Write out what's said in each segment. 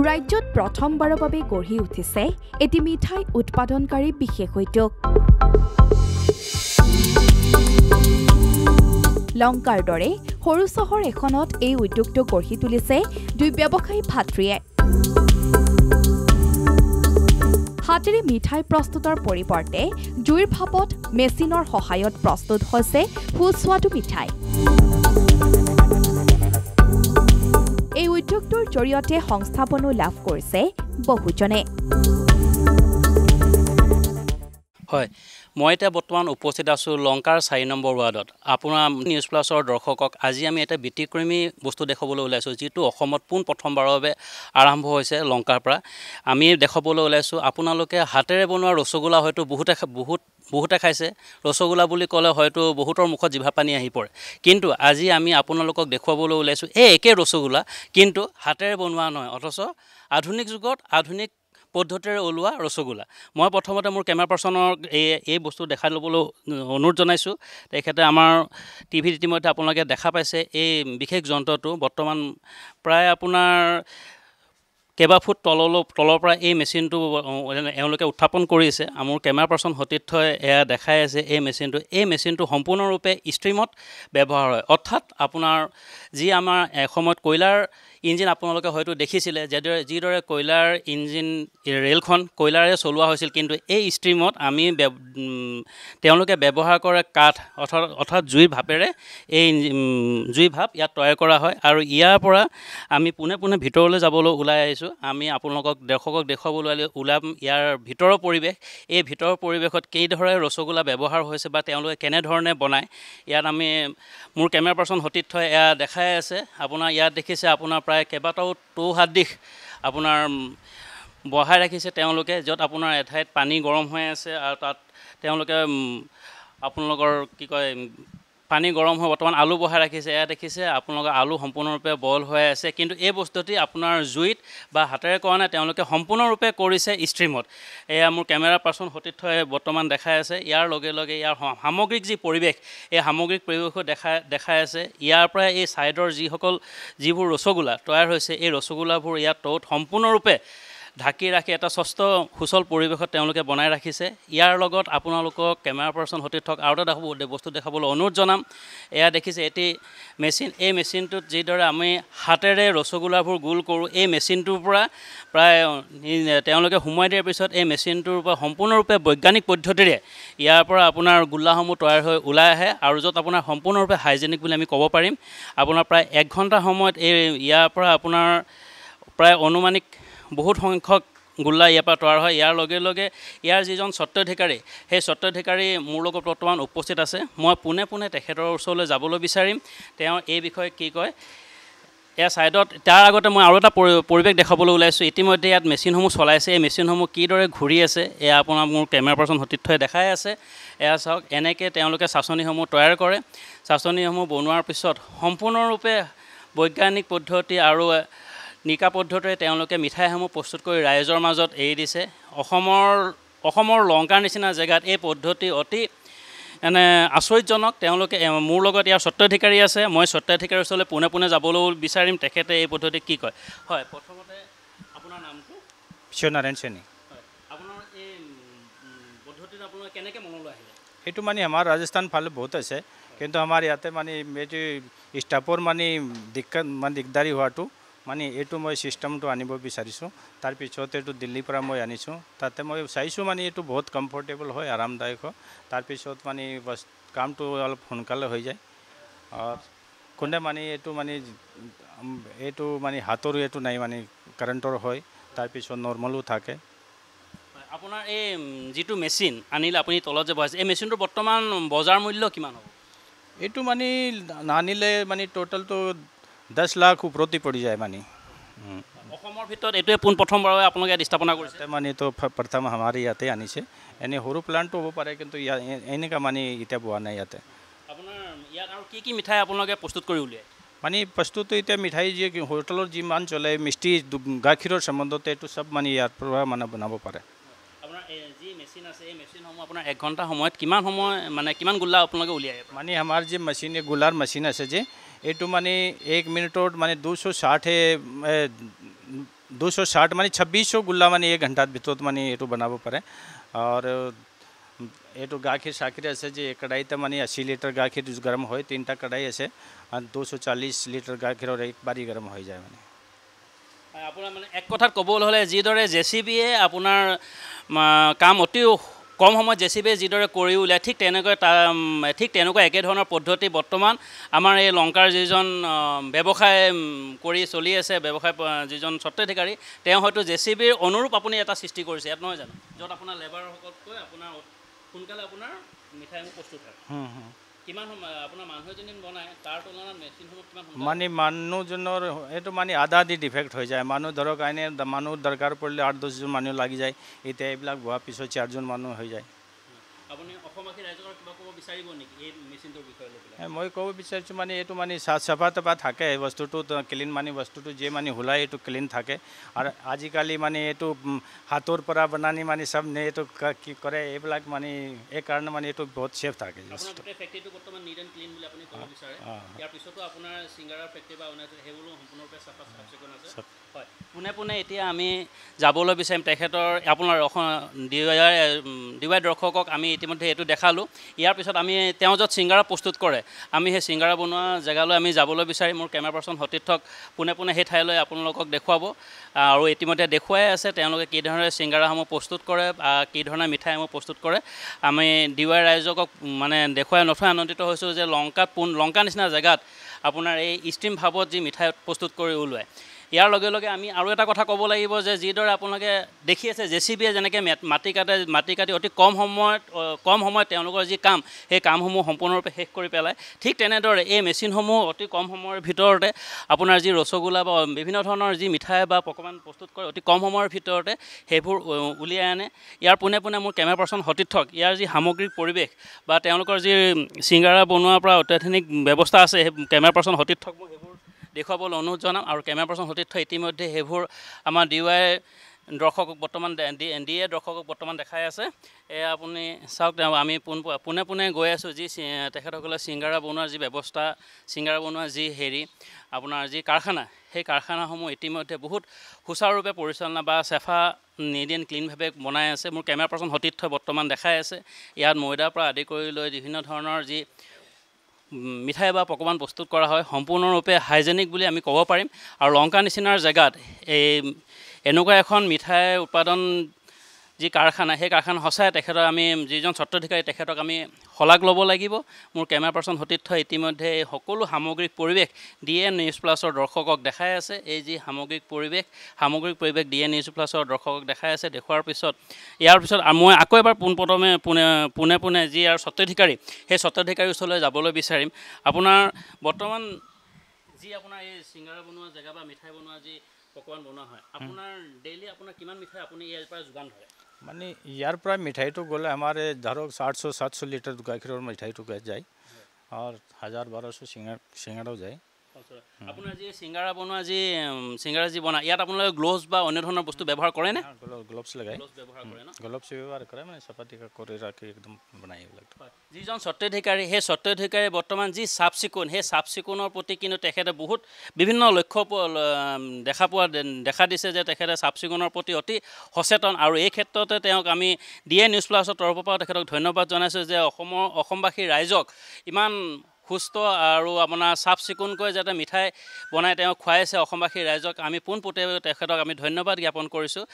ৰাজ্যত প্ৰথমবাৰৰ বাবে গঢ়ি উঠিছে এটি মিঠাই উৎপাদনকাৰী বিশেষ উদ্যোগ। লংকাৰ দৰে সৰু চহৰ এখনত এই উদ্যোগটো গঢ়ি তুলিছে দুই ব্যৱসায়ী ভাতৃয়ে। হাতেৰে মিঠাই প্ৰস্তুতৰ পৰিৱৰ্তে জুইৰ ভাপত মেচিনৰ সহায়ত প্ৰস্তুত হৈছে সুস্বাদু মিঠাই। এই উদ্যোগটোৰ জৰিয়তে সংস্থাপনো লাভ কৰিছে বহুজনে। হয়, মই এতিয়া বৰ্তমান উপস্থিত আছোঁ লংকাৰ 4 নম্বৰ ৱাৰ্ডত। আপোনাৰ নিউজ প্লাছৰ দৰ্শকক আজি আমি এটা ব্যতিক্ৰমী বস্তু দেখাবলৈ ওলাইছোঁ, যিটো অসমত প্ৰথমবাৰৰ বাবে আৰম্ভ হৈছে লংকাৰ পৰা। আমি দেখাবলৈ ওলাইছোঁ আপোনালোকে হাতেৰে বনোৱা ৰসগোল্লা হয়তো বহুতে খাইছে। ৰসগোল্লা বুলি ক'লে হয়তো বহুতৰ মুখত জিভা পানী আহি পৰে, কিন্তু আজি আমি আপোনালোকক দেখুৱাবলৈ ওলাইছোঁ এই একে ৰসগোল্লা, কিন্তু হাতেৰে বনোৱা নহয়, অথচ আধুনিক যুগত আধুনিক পদ্ধতিৰে ওলোৱা ৰসগোল্লা। মই প্ৰথমতে মোৰ কেমেৰা পাৰ্চনক এই বস্তু দেখাই ল'বলৈ অনুৰোধ জনাইছোঁ। তেখেতে আমাৰ টিভিত ইতিমধ্যে আপোনালোকে দেখা পাইছে এই বিশেষ যন্ত্ৰটো বৰ্তমান প্ৰায় আপোনাৰ কেইবা ফুট তলৰ পৰা এই মেচিনটো এওঁলোকে উত্থাপন কৰিছে। মোৰ কেমেৰা পাৰ্চন সতীৰ্থই এয়া দেখাই আছে এই মেচিনটো সম্পূৰ্ণৰূপে ষ্ট্ৰীমত ব্যৱহাৰ হয়। অৰ্থাৎ আপোনাৰ যি আমাৰ এসময়ত কয়লাৰ ইঞ্জিন আপোনালোকে হয়তো দেখিছিলে, যিদৰে কয়লাৰ ইঞ্জিন ৰেলখন কয়লাৰে চলোৱা হৈছিল, কিন্তু এই ষ্ট্ৰীমত আমি তেওঁলোকে ব্যৱহাৰ কৰে কাঠ, অৰ্থাৎ জুইৰ ভাপেৰে এই জুই ভাপ ইয়াত তৈয়াৰ কৰা হয়। আৰু ইয়াৰ পৰা আমি পোনে পোনে ভিতৰলৈ যাবলৈ ওলাই আহিছোঁ। আমি আপোনালোকক দৰ্শকক দেখুৱাবলৈ ওলাম ইয়াৰ ভিতৰৰ পৰিৱেশ। এই ভিতৰৰ পৰিৱেশত কেইদৰে ৰসগোল্লা ব্যৱহাৰ হৈছে বা তেওঁলোকে কেনেধৰণে বনায়, ইয়াত আমি মোৰ কেমেৰা পাৰ্চন সতীৰ্থই এয়া দেখাই আছে। আপোনাৰ ইয়াত দেখিছে আপোনাৰ প্ৰায় কেইবাটাও টৌহাত দিশ আপোনাৰ বহাই ৰাখিছে তেওঁলোকে, য'ত আপোনাৰ এঠাইত পানী গৰম হৈ আছে আৰু তাত তেওঁলোকে আপোনালোকৰ পানী গৰম হৈ বৰ্তমান আলু বহাই ৰাখিছে। এয়া দেখিছে আপোনালোকৰ আলু সম্পূৰ্ণৰূপে বইল হৈ আছে, কিন্তু এই বস্তুটি আপোনাৰ জুইত বা হাতেৰে কৰা নাই, তেওঁলোকে সম্পূৰ্ণৰূপে কৰিছে ষ্ট্ৰীমত। এয়া মোৰ কেমেৰা পাৰ্চন সতীৰ্থই বৰ্তমান দেখাই আছে। ইয়াৰ লগে লগে ইয়াৰ সামগ্ৰিক যি পৰিৱেশ, এই সামগ্ৰিক পৰিৱেশো দেখাই আছে। ইয়াৰ পৰা এই ছাইডৰ যিবোৰ ৰসগোল্লা তৈয়াৰ হৈছে, এই ৰসগোল্লাবোৰ ইয়াত টৌত সম্পূৰ্ণৰূপে ঢাকি ৰাখি এটা সুচল পৰিৱেশত তেওঁলোকে বনাই ৰাখিছে। ইয়াৰ লগত আপোনালোকক কেমেৰা পাৰ্চন সতীৰ্থক আৰু এটা বস্তু দেখাবলৈ অনুৰোধ জনাম। এয়া দেখিছে এটি মেচিন। এই মেচিনটোত যিদৰে আমি হাতেৰে ৰসগোল্লাবোৰ গোল কৰোঁ, এই মেচিনটোৰ পৰা প্ৰায় তেওঁলোকে সোমোৱাই দিয়াৰ পিছত এই মেচিনটোৰ পৰা সম্পূৰ্ণৰূপে বৈজ্ঞানিক পদ্ধতিৰে ইয়াৰ পৰা আপোনাৰ গোল্লাসমূহ তৈয়াৰ হৈ ওলাই আহে, আৰু য'ত আপোনাৰ সম্পূৰ্ণৰূপে হাইজেনিক বুলি আমি ক'ব পাৰিম। আপোনাৰ প্ৰায় 1 ঘণ্টা সময়ত ইয়াৰ পৰা আপোনাৰ প্ৰায় অনুমানিক বহুত সংখ্যক গোল্লা ইয়াৰ পৰা তৈয়াৰ হয়। ইয়াৰ লগে লগে ইয়াৰ যিজন স্বত্বাধিকাৰী, সেই স্বত্বাধিকাৰী মোৰ লগত বৰ্তমান উপস্থিত আছে। মই পোনে পোনে তেখেতৰ ওচৰলৈ যাবলৈ বিচাৰিম, তেওঁ এই বিষয়ে কি কয়। এয়া ছাইডত তাৰ আগতে মই আৰু এটা পৰিৱেশ দেখাবলৈ ওলাইছোঁ। ইতিমধ্যে ইয়াত মেচিনসমূহ চলাইছে। এই মেচিনসমূহ কিদৰে ঘূৰি আছে এয়া আপোনাৰ মোৰ কেমেৰা পাৰ্চন সতীৰ্থই দেখাই আছে। এয়া চাওক, এনেকৈ তেওঁলোকে চাচনিসমূহ তৈয়াৰ কৰে। চাচনিসমূহ বনোৱাৰ পিছত সম্পূৰ্ণৰূপে বৈজ্ঞানিক পদ্ধতি আৰু নিকা পদ্ধতিৰে তেওঁলোকে মিঠাইসমূহ প্ৰস্তুত কৰি ৰাইজৰ মাজত এৰি দিছে। অসমৰ লংকাৰ নিচিনা জেগাত এই পদ্ধতি অতি আচৰিতজনক। তেওঁলোকে মোৰ লগত ইয়াৰ স্বত্বাধিকাৰী আছে, মই স্বত্বাধিকাৰীৰ ওচৰলৈ পোনে পোনে যাবলৈ বিচাৰিম, তেখেতে এই পদ্ধতি কি কয়। হয়, প্ৰথমতে আপোনাৰ নামটো? বিশ্বনাৰায়ণ চেনী। হয়, আপোনাৰ এই পদ্ধতিটো আপোনাৰ কেনেকৈ মনলৈ আহিলে? এইটো মানে আমাৰ ৰাজস্থান ফালে বহুত আছে, কিন্তু আমাৰ ইয়াতে মানে এইটো ষ্টাফৰ দিগদাৰী হোৱাটো এইটো মই ছিষ্টেমটো আনিব বিচাৰিছোঁ। তাৰপিছত এইটো দিল্লীৰ পৰা মই আনিছোঁ। তাতে মই চাইছোঁ এইটো বহুত কমফৰ্টেবল হয়, আৰামদায়ক হয়। তাৰপিছত বাছ কামটো অলপ সোনকালে হৈ যায়। কোনে এইটো হাতৰ এইটো নাই, কাৰেণ্টৰ হয়। তাৰপিছত নৰ্মেলো থাকে। আপোনাৰ এই যিটো মেচিন আনিলে আপুনি তলত যে বহাইছে, এই মেচিনটোৰ বৰ্তমান বজাৰ মূল্য কিমান হ'ব? এইটো নানিলে টোটেলটো 10 লাখ ওপৰতে পৰি যায়। অসমৰ ভিতৰত এইটোৱে প্ৰথমবাৰৰ বাবে আপোনালোকে স্থাপনা কৰিছে? এইটো প্ৰথম আমাৰ ইয়াতে আনিছে। এনে সৰু প্লাণ্টটো হ'ব পাৰে, কিন্তু এনেকুৱা এতিয়া পোৱা নাই ইয়াতে। আপোনাৰ ইয়াত আৰু কি মিঠাই আপোনালোকে প্ৰস্তুত কৰি উলিয়ায়? প্ৰস্তুত এতিয়া মিঠাই যি হোটেলৰ যিমান চলে, মিষ্টি গাখীৰৰ সম্বন্ধতে এইটো চব ইয়াৰ পৰা বনাব পাৰে। আপোনাৰ যি মেচিন আছে, এই মেচিনসমূহ আপোনাৰ 1 ঘণ্টা সময়ত কিমান গোল্লা আপোনালোকে উলিয়ায়? আমাৰ যি মেচিন গোলাৰ মেচিন আছে যে, এইটো 1 মিনিটত 260 260 মানে 2600 গুল্লা মানে 1 ঘণ্টাত ভিতৰত মানে এইটো বনাব পাৰে আৰু এইটো গাখীৰ চাখীৰ আছে যে কড়াইতে মানে 80 লিটাৰ গাখীৰ গৰম হয় 3টা কড়াই আছে আৰু 240 লিটাৰ গাখীৰৰ এক বাৰী গৰম হৈ যায় মানে আপোনাৰ মানে এক কথাত ক'বলৈ হ'লে যিদৰে জেচিবিয়ে আপোনাৰ কাম অতি কম সময়ত জেচিবিয়ে যিদৰে কৰি উলিয়ায় ঠিক তেনেকুৱা একে ধৰণৰ পদ্ধতি বৰ্তমান আমাৰ এই লংকাৰ যিজন ব্যৱসায় কৰি চলি আছে ব্যৱসায় যিজন স্বত্বাধিকাৰী তেওঁ হয়তো জেচিবিৰ অনুৰূপ আপুনি এটা সৃষ্টি কৰিছে ইয়াত নহয় জানো য'ত আপোনাৰ লেবাৰসকলতকৈ আপোনাৰ সোনকালে আপোনাৰ মিঠাইসমূহ প্ৰস্তুত হয় কিমান সময় আপোনাৰ মানুহ এজনী বনায় তাৰ তুলনাত মেচিনসমূহ কিমান সময় মানে মানুহজনৰ এইটো মানে আধা আধি ডিফেক্ট হৈ যায় মানুহ ধৰক এনে মানুহ দৰকাৰ পৰিলে 8-10 জন মানুহ লাগি যায় এতিয়া এইবিলাক হোৱাৰ পিছত 4 জন মানুহ হৈ যায় আপুনি অসমবাসী ৰাইজৰ কিবা ক'ব বিচাৰিব নেকি এই মেচিনটোৰ বিষয়ে লৈ পেলাই মই ক'ব বিচাৰিছোঁ মানে এইটো মানে চাফা তাফা থাকে বস্তুটো ক্লিন মানে বস্তুটো যে মানে হোলাই এইটো ক্লিন থাকে আৰু আজিকালি মানে এইটো হাতৰ পৰা বনানি মানে চব নে এইটো কি কৰে এইবিলাক মানে এই কাৰণে মানে এইটো বহুত ছেফ থাকে আপোনাৰ গোটেই ফেক্টৰীটো বৰ্তমান নিট এণ্ড ক্লিন বুলি আপুনি ক'ব বিচাৰে ইয়াৰ পিছতো আপোনাৰ চিংগাৰৰ ফেক্টৰী বা অন্য সেইবোৰো সম্পূৰ্ণৰূপে চাফ চিকুণ আছে হয় পোনে এতিয়া আমি যাবলৈ বিচাৰিম তেখেতৰ আপোনাৰ ডিৱাই দৰ্শকক আমি ইতিমধ্যে এইটো দেখালোঁ ইয়াৰ পিছত আমি তেওঁ য'ত চিংগাৰা প্ৰস্তুত কৰে আমি সেই চিংগাৰা বনোৱা জেগালৈ আমি যাবলৈ বিচাৰিম মোৰ কেমেৰা পাৰ্চন সতীৰ্থক পোনে সেই ঠাইলৈ আপোনালোকক দেখুৱাব আৰু ইতিমধ্যে দেখুৱাই আছে তেওঁলোকে কি ধৰণে চিংগাৰাসমূহ প্ৰস্তুত কৰে কি ধৰণে মিঠাইসমূহ প্ৰস্তুত কৰে আমি ডিৱাই ৰাইজকক মানে দেখুৱাই নথৈ আনন্দিত হৈছোঁ যে লংকা নিচিনা জেগাত আপোনাৰ এই ষ্ট্ৰীম ভাৱত যি মিঠাই প্ৰস্তুত কৰি ওলায় ইয়াৰ লগে লগে আমি আৰু এটা কথা ক'ব লাগিব যে যিদৰে আপোনালোকে দেখি আছে জেচিবিয়ে যেনেকৈ মাটি কাটি অতি কম সময়ত তেওঁলোকৰ যি কাম সেই কামসমূহ সম্পূৰ্ণৰূপে শেষ কৰি পেলায় ঠিক তেনেদৰে এই মেচিনসমূহ অতি কম সময়ৰ ভিতৰতে আপোনাৰ যি ৰসগোল্লা বা বিভিন্ন ধৰণৰ যি মিঠাই বা পকৱান প্ৰস্তুত কৰে অতি কম সময়ৰ ভিতৰতে সেইবোৰ উলিয়াই আনে ইয়াৰ পোনে মোৰ কেমেৰা পাৰ্চন সতীৰ্থক ইয়াৰ যি সামগ্ৰিক পৰিৱেশ বা তেওঁলোকৰ যি চিংগাৰা বনোৱাৰ পৰা অত্যাধুনিক ব্যৱস্থা আছে সেই কেমেৰা পাৰ্চন সতীৰ্থক মই সেইবোৰ দেখুৱাবলৈ অনুৰোধ জনাম আৰু কেমেৰা পাৰ্চন সতীৰ্থ ইতিমধ্যে সেইবোৰ আমাৰ ডিৱাই দৰ্শকক বৰ্তমান দেখাই আছে এয়া আপুনি চাওক আমি পোনে গৈ আছোঁ যি তেখেতসকলে চিংগাৰা বনোৱাৰ যি ব্যৱস্থা চিংগাৰা বনোৱাৰ যি আপোনাৰ যি কাৰখানা সেই কাৰখানাসমূহ ইতিমধ্যে বহুত সুচাৰুৰূপে পৰিচালনা বা চাফা নিট এণ্ড ক্লিনভাৱে বনাই আছে মোৰ কেমেৰা পাৰ্চন সতীৰ্থই বৰ্তমান দেখাই আছে ইয়াত ময়দাৰ পৰা আদি কৰি লৈ বিভিন্ন ধৰণৰ যি মিঠাই বা পকৱান প্ৰস্তুত কৰা হয় সম্পূৰ্ণৰূপে হাইজেনিক বুলি আমি ক'ব পাৰিম আৰু লংকা নিচিনাৰ জেগাত এই এনেকুৱা এখন মিঠাই উৎপাদন যি কাৰখানা সেই কাৰখানা সঁচাই তেখেতৰ আমি যিজন স্বত্বাধিকাৰী তেখেতক আমি শলাগ ল'ব লাগিব মোৰ কেমেৰা পাৰ্চন সতীৰ্থই ইতিমধ্যে এই সকলো সামগ্ৰিক পৰিৱেশ DA নিউজ প্লাছৰ দৰ্শকক দেখাই আছে এই যি সামগ্ৰিক পৰিৱেশ DA নিউজ প্লাছৰ দৰ্শকক দেখাই আছে দেখুৱাৰ পিছত ইয়াৰ পিছত মই আকৌ এবাৰ পোনে যি আৰু স্বত্বাধিকাৰী সেই স্বত্বাধিকাৰীৰ ওচৰলৈ যাবলৈ বিচাৰিম আপোনাৰ বৰ্তমান যি আপোনাৰ এই চিংগাৰা বনোৱা জেগা বা মিঠাই বনোৱা যি পকৱান বনোৱা হয় আপোনাৰ ডেইলি আপোনাৰ কিমান মিঠাই আপুনি ইয়াৰ পৰা যোগান ধৰে মানে ইয়াৰ পৰা মিঠাইটো গ'লে আমাৰ ধৰক 800-700 লিটাৰ গাখীৰৰ মিঠাইটো যায় আৰু 1000-1200 চিঙাৰাও যায় আপোনাৰ যি চিংগাৰা বনোৱা যি চিংগাৰা যি বনায় ইয়াত আপোনালোকে গ্লোভছ বা অন্য ধৰণৰ বস্তু ব্যৱহাৰ কৰেনে গ্লোভছ লগাই গ্লোভছ ব্যৱহাৰ কৰে মানে চাপাতিকা কৰি ৰাখি একদম বনাই এইবিলাক যিজন স্বত্বাধিকাৰী সেই স্বত্বাধিকাৰী বৰ্তমান যি চাফ চিকুণৰ প্ৰতি কিন্তু তেখেতে বহুত বিভিন্ন লক্ষ্য দেখা দিছে যে তেখেতে চাফ চিকুণৰ প্ৰতি অতি সচেতন আৰু এই ক্ষেত্ৰতে তেওঁক আমি DA নিউজ প্লাছৰ তৰফৰ পৰা তেখেতক ধন্যবাদ জনাইছোঁ যে অসমবাসী ৰাইজক ইমান সুস্থ আৰু আপোনাৰ চাফ চিকুণকৈ যাতে মিঠাই বনাই তেওঁ খুৱাইছে অসমবাসী ৰাইজক আমি পোনপটীয়াকৈ তেখেতক আমি ধন্যবাদ জ্ঞাপন কৰিছোঁ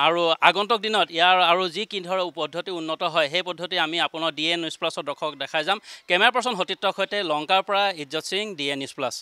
আৰু আগন্তুক দিনত ইয়াৰ আৰু যি কি ধৰণৰ পদ্ধতি উন্নত হয় সেই পদ্ধতি আমি আপোনাৰ DA নিউজ প্লাছৰ দৰ্শকক দেখাই যাম কেমেৰা পাৰ্চন সতীৰ্থৰ সৈতে লংকাৰ পৰা ইজ্জত সিং DA নিউজ প্লাছ